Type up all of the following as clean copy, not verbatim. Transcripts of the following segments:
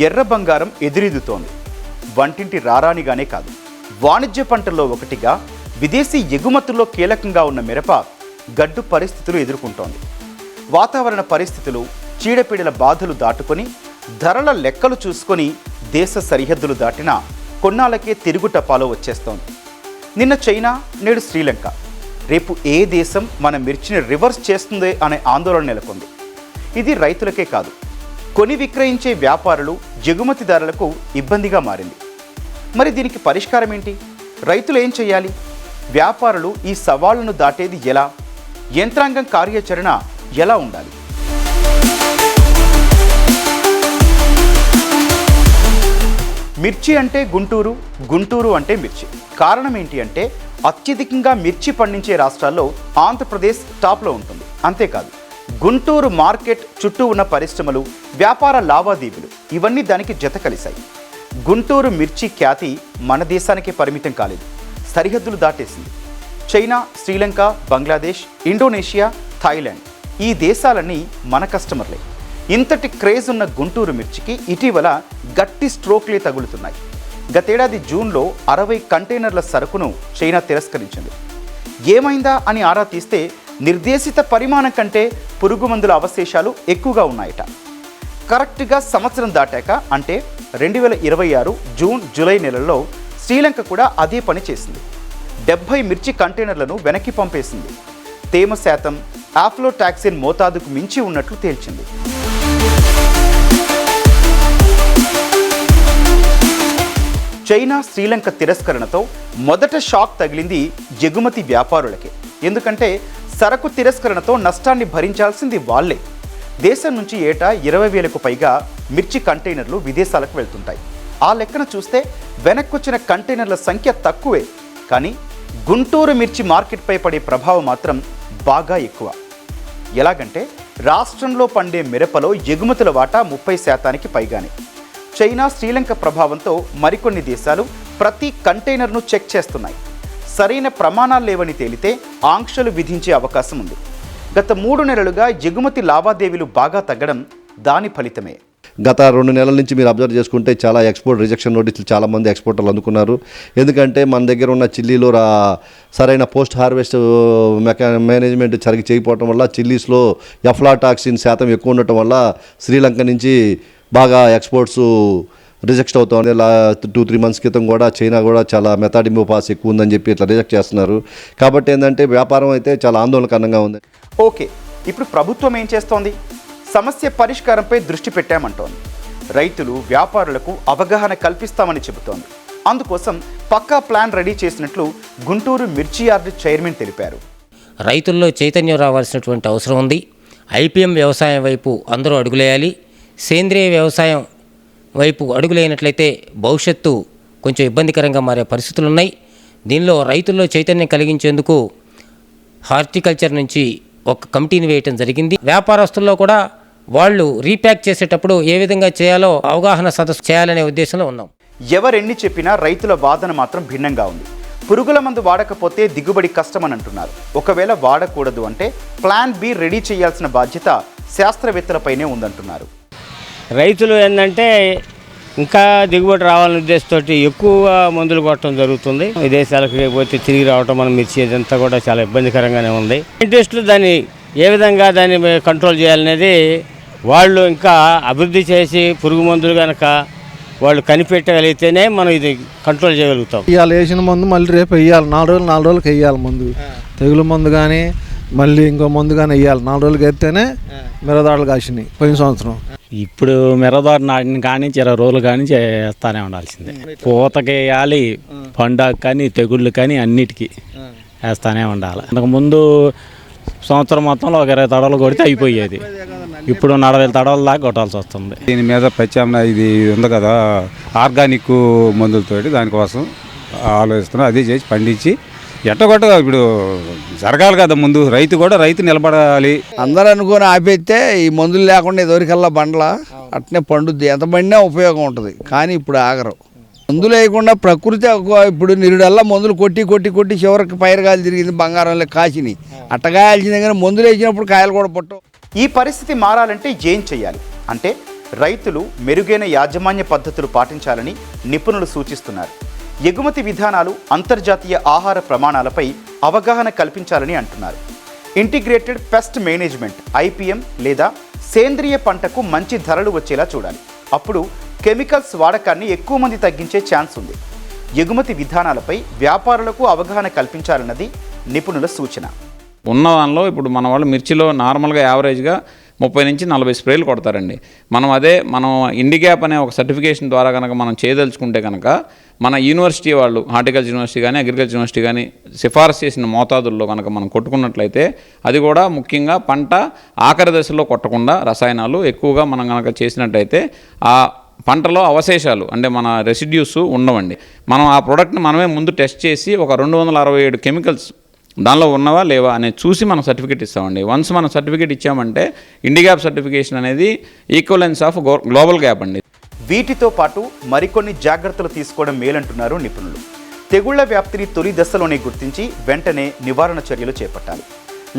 ఎర్ర బంగారం ఎదురెదుతోంది. వంటింటి రారానిగానే కాదు, వాణిజ్య పంటల్లో ఒకటిగా విదేశీ ఎగుమతుల్లో కీలకంగా ఉన్న మిరప గడ్డు పరిస్థితులు ఎదుర్కొంటోంది. వాతావరణ పరిస్థితులు, చీడపీడల బాధలు దాటుకొని ధరల లెక్కలు చూసుకొని దేశ సరిహద్దులు దాటిన కొన్నాళ్ళకే తిరుగుటపాలో వచ్చేస్తోంది. నిన్న చైనా, నేడు శ్రీలంక. రేపు ఏ దేశం మన మిర్చిని రివర్స్ చేస్తుందే అనే ఆందోళన నెలకొంది. ఇది రైతులకే కాదు, కొని విక్రయించే వ్యాపారులు, ఎగుమతిదారులకు ఇబ్బందిగా మారింది. మరి దీనికి పరిష్కారం ఏంటి? రైతులు ఏం చేయాలి? వ్యాపారులు ఈ సవాళ్లను దాటేది ఎలా? యంత్రాంగం కార్యాచరణ ఎలా ఉండాలి? మిర్చి అంటే గుంటూరు, గుంటూరు అంటే మిర్చి. కారణం ఏంటి అంటే అత్యధికంగా మిర్చి పండించే రాష్ట్రాల్లో ఆంధ్రప్రదేశ్ టాప్లో ఉంటుంది. అంతేకాదు, గుంటూరు మార్కెట్ చుట్టూ ఉన్న పరిశ్రమలు, వ్యాపార లావాదేవీలు ఇవన్నీ దానికి జత కలిశాయి. గుంటూరు మిర్చి ఖ్యాతి మన దేశానికే పరిమితం కాలేదు, సరిహద్దులు దాటేసింది. China, Sri Lanka, Bangladesh, Indonesia, Thailand ఈ దేశాలన్నీ మన కస్టమర్లే. ఇంతటి క్రేజ్ ఉన్న గుంటూరు మిర్చికి ఇటీవల గట్టి స్ట్రోక్లే తగులుతున్నాయి. గతేడాది జూన్లో 60 కంటైనర్ల సరుకును చైనా తిరస్కరించింది. ఏమైందా అని ఆరా తీస్తే నిర్దేశిత పరిమాణం కంటే పురుగు మందుల అవశేషాలు ఎక్కువగా ఉన్నాయట. కరెక్ట్గా సంవత్సరం దాటాక అంటే 2026 జూన్, జూలై నెలల్లో శ్రీలంక కూడా అదే పని చేసింది. 70 మిర్చి కంటైనర్లను వెనక్కి పంపేసింది. తేమ శాతం, ఆఫ్లోటాక్సిన్ మోతాదుకు మించి ఉన్నట్లు తేల్చింది. చైనా, శ్రీలంక తిరస్కరణతో మొదట షాక్ తగిలింది ఎగుమతి వ్యాపారులకే. ఎందుకంటే సరకు తిరస్కరణతో నష్టాన్ని భరించాల్సింది వాళ్లే. దేశం నుంచి ఏటా 20,000కు పైగా మిర్చి కంటైనర్లు విదేశాలకు వెళ్తుంటాయి. ఆ లెక్కన చూస్తే వెనక్కొచ్చిన కంటైనర్ల సంఖ్య తక్కువే, కానీ గుంటూరు మిర్చి మార్కెట్పై పడే ప్రభావం మాత్రం బాగా ఎక్కువ. ఎలాగంటే రాష్ట్రంలో పండే మిరపలో ఎగుమతుల వాటా 30% పైగానే. చైనా, శ్రీలంక ప్రభావంతో మరికొన్ని దేశాలు ప్రతి కంటైనర్ను చెక్ చేస్తున్నాయి. సరైన ప్రమాణాలు లేవని తేలితే ఆంక్షలు విధించే అవకాశం ఉంది. గత 3 నెలలుగా ఎగుమతి లావాదేవీలు బాగా తగ్గడం దాని ఫలితమే. గత 2 నెలల నుంచి మీరు అబ్జర్వ్ చేసుకుంటే చాలా ఎక్స్పోర్ట్ రిజెక్షన్ నోటీసులు చాలామంది ఎక్స్పోర్టర్లు అందుకున్నారు. ఎందుకంటే మన దగ్గర ఉన్న చిల్లీలో సరైన పోస్ట్ హార్వెస్ట్ మేనేజ్మెంట్ సరిగ్గా చేయకపోవటం వల్ల చిల్లీస్లో ఎఫ్లాటాక్సిన్ శాతం ఎక్కువ ఉండటం వల్ల శ్రీలంక నుంచి బాగా ఎక్స్పోర్ట్స్ రిజెక్ట్ అవుతుంది. 2-3 మంత్స్ క్రితం కూడా చైనా కూడా చాలా మెథాడిమోపాస్ ఎక్కువ ఉందని చెప్పి ఇట్లా రిజెక్ట్ చేస్తున్నారు. కాబట్టి ఏంటంటే వ్యాపారం అయితే చాలా ఆందోళనకరంగా ఉంది. ఓకే, ఇప్పుడు ప్రభుత్వం ఏం చేస్తోంది? సమస్య పరిష్కారంపై దృష్టి పెట్టామంటోంది. రైతులు, వ్యాపారులకు అవగాహన కల్పిస్తామని చెబుతోంది. అందుకోసం పక్కా ప్లాన్ రెడీ చేసినట్లు గుంటూరు మిర్చి యార్డు చైర్మన్ తెలిపారు. రైతుల్లో చైతన్యం రావాల్సినటువంటి అవసరం ఉంది. ఐపీఎం వ్యవసాయం వైపు అందరూ అడుగులేయాలి. సేంద్రియ వ్యవసాయం వైపు అడుగులేనట్లయితే భవిష్యత్తు కొంచెం ఇబ్బందికరంగా మారే పరిస్థితులు ఉన్నాయి. దీనిలో రైతుల్లో చైతన్యం కలిగించేందుకు హార్టికల్చర్ నుంచి ఒక కమిటీని వేయటం జరిగింది. వ్యాపారస్తుల్లో కూడా వాళ్ళు రీప్యాక్ చేసేటప్పుడు ఏ విధంగా చేయాలో అవగాహన సదస్సు చేయాలనే ఉద్దేశంలో ఉన్నాం. ఎవరెన్ని చెప్పినా రైతుల వాదన మాత్రం భిన్నంగా ఉంది. పురుగుల మందు వాడకపోతే దిగుబడి కష్టమని అంటున్నారు. ఒకవేళ వాడకూడదు అంటే ప్లాన్ బి రెడీ చేయాల్సిన బాధ్యత శాస్త్రవేత్తలపైనే ఉందంటున్నారు. రైతులు ఏంటంటే ఇంకా దిగుబడి రావాలనే ఉద్దేశంతో ఎక్కువగా మందులు కొట్టడం జరుగుతుంది. విదేశాలకు పోతే తిరిగి రావటం మనం మిర్చి ఇదంతా కూడా చాలా ఇబ్బందికరంగానే ఉంది. సైంటిస్టులు దాన్ని ఏ విధంగా దాన్ని కంట్రోల్ చేయాలనేది వాళ్ళు ఇంకా అభివృద్ధి చేసి పురుగు మందులు కనుక వాళ్ళు కనిపెట్టగలిగితేనే మనం ఇది కంట్రోల్ చేయగలుగుతాం. ఇవాళ వేసిన మందు మళ్ళీ రేపు వేయాలి. 4 రోజులకి వేయాలి మందు. తెగులు మందు కానీ మళ్ళీ ఇంకో మందు కానీ వేయాలి. 4 రోజులకి వేస్తేనే మిరదాడులు కాసినాయి పోయిన సంవత్సరం. ఇప్పుడు మిరదాడు నాటిన కానీ 20 రోజులు కానీ చేస్తానే ఉండాల్సిందే. పూతకి వేయాలి, పండుగ కానీ తెగుళ్ళు కానీ అన్నిటికీ వేస్తానే ఉండాలి. అంతకుముందు సంవత్సరం మొత్తంలో ఒక 20 తడవలు కొడితే అయిపోయేది. ఇప్పుడు 40 తడవల దాకా కొట్టాల్సి వస్తుంది. దీని మీద ప్రత్యామ్నాయ ఇది ఉంది కదా, ఆర్గానిక్ మందులతోటి దానికోసం ఆలోచిస్తున్నాం. అదే చేసి పండించి ఎట్టగొట్టగా ఇప్పుడు జరగాలి కదా. ముందు రైతు నిలబడాలి. అందరూ అనుకుని ఆపేస్తే ఈ మందులు లేకుండా ఎదురికల్లా బండ్ల అట్నే పండుద్ది. ఎంత పండినా ఉపయోగం ఉంటుంది. కానీ ఇప్పుడు ఆగరు. మందులు వేయకుండా ప్రకృతి ఇప్పుడు నిరుడల్లా మందులు కొట్టి చివరికి పైరగాయలు తిరిగింది, బంగారంలో కాసినాయి. అట్టగాయాల్సిందే కానీ మందులు వేసినప్పుడు కాయలు కూడా పుట్టవు. ఈ పరిస్థితి మారాలంటే ఏం చేయాలి అంటే రైతులు మెరుగైన యాజమాన్య పద్ధతులు పాటించాలని నిపుణులు సూచిస్తున్నారు. ఎగుమతి విధానాలు, అంతర్జాతీయ ఆహార ప్రమాణాలపై అవగాహన కల్పించాలని అంటున్నారు. ఇంటిగ్రేటెడ్ పెస్ట్ మేనేజ్మెంట్ IPM లేదా సేంద్రియ పంటకు మంచి ధరలు వచ్చేలా చూడాలి. అప్పుడు కెమికల్స్ వాడకాన్ని ఎక్కువ మంది తగ్గించే ఛాన్స్ ఉంది. ఎగుమతి విధానాలపై వ్యాపారులకు అవగాహన కల్పించాలన్నది నిపుణుల సూచన. ఉన్న దానిలో ఇప్పుడు మన వాళ్ళు మిర్చిలో నార్మల్గా యావరేజ్గా 30 నుంచి 40 స్ప్రేలు కొడతారండి. మనం ఇండిగ్యాప్ అనే ఒక సర్టిఫికేషన్ ద్వారా కనుక మనం చేయదలుచుకుంటే కనుక మన యూనివర్సిటీ వాళ్ళు, హార్టికల్చర్ యూనివర్సిటీ కానీ అగ్రికల్చర్ యూనివర్సిటీ కానీ సిఫారసు చేసిన మోతాదుల్లో కనుక మనం కొట్టుకున్నట్లయితే, అది కూడా ముఖ్యంగా పంట ఆఖరి దశలో కొట్టకుండా రసాయనాలు ఎక్కువగా మనం కనుక చేసినట్టయితే ఆ పంటలో అవశేషాలు అంటే మన రెసిడ్యూస్ ఉండవండి. మనం ఆ ప్రోడక్ట్ని మనమే ముందు టెస్ట్ చేసి ఒక 267 కెమికల్స్ దానిలో ఉన్నవా లేవా అనేది చూసి మనం సర్టిఫికేట్ ఇస్తామండి. వన్స్ మనం సర్టిఫికేట్ ఇచ్చామంటే ఇండిగ్యాప్ సర్టిఫికేషన్ అనేది ఈక్వలెన్స్ ఆఫ్ గ్లోబల్ గ్యాప్ అండి. వీటితో పాటు మరికొన్ని జాగ్రత్తలు తీసుకోవడం మేలంటున్నారు నిపుణులు. తెగుళ్ల వ్యాప్తిని తొలి దశలోనే గుర్తించి వెంటనే నివారణ చర్యలు చేపట్టాలి.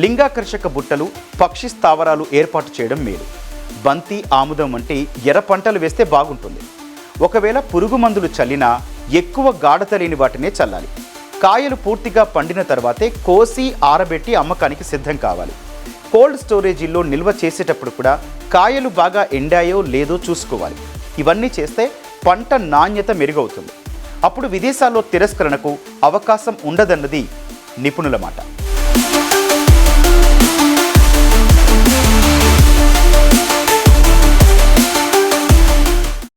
లింగాకర్షక బుట్టలు, పక్షి స్థావరాలు ఏర్పాటు చేయడం మేలు. బంతి, ఆముదం వంటి ఎర్ర పంటలు వేస్తే బాగుంటుంది. ఒకవేళ పురుగు మందులు చల్లినా ఎక్కువ గాఢత లేని వాటినే చల్లాలి. కాయలు పూర్తిగా పండిన తర్వాతే కోసి ఆరబెట్టి అమ్మకానికి సిద్ధం కావాలి. కోల్డ్ స్టోరేజీల్లో నిల్వ చేసేటప్పుడు కూడా కాయలు బాగా ఎండాయో లేదో చూసుకోవాలి. ఇవన్నీ చేస్తే పంట నాణ్యత మెరుగవుతుంది. అప్పుడు విదేశాల్లో తిరస్కరణకు అవకాశం ఉండదన్నది నిపుణుల మాట.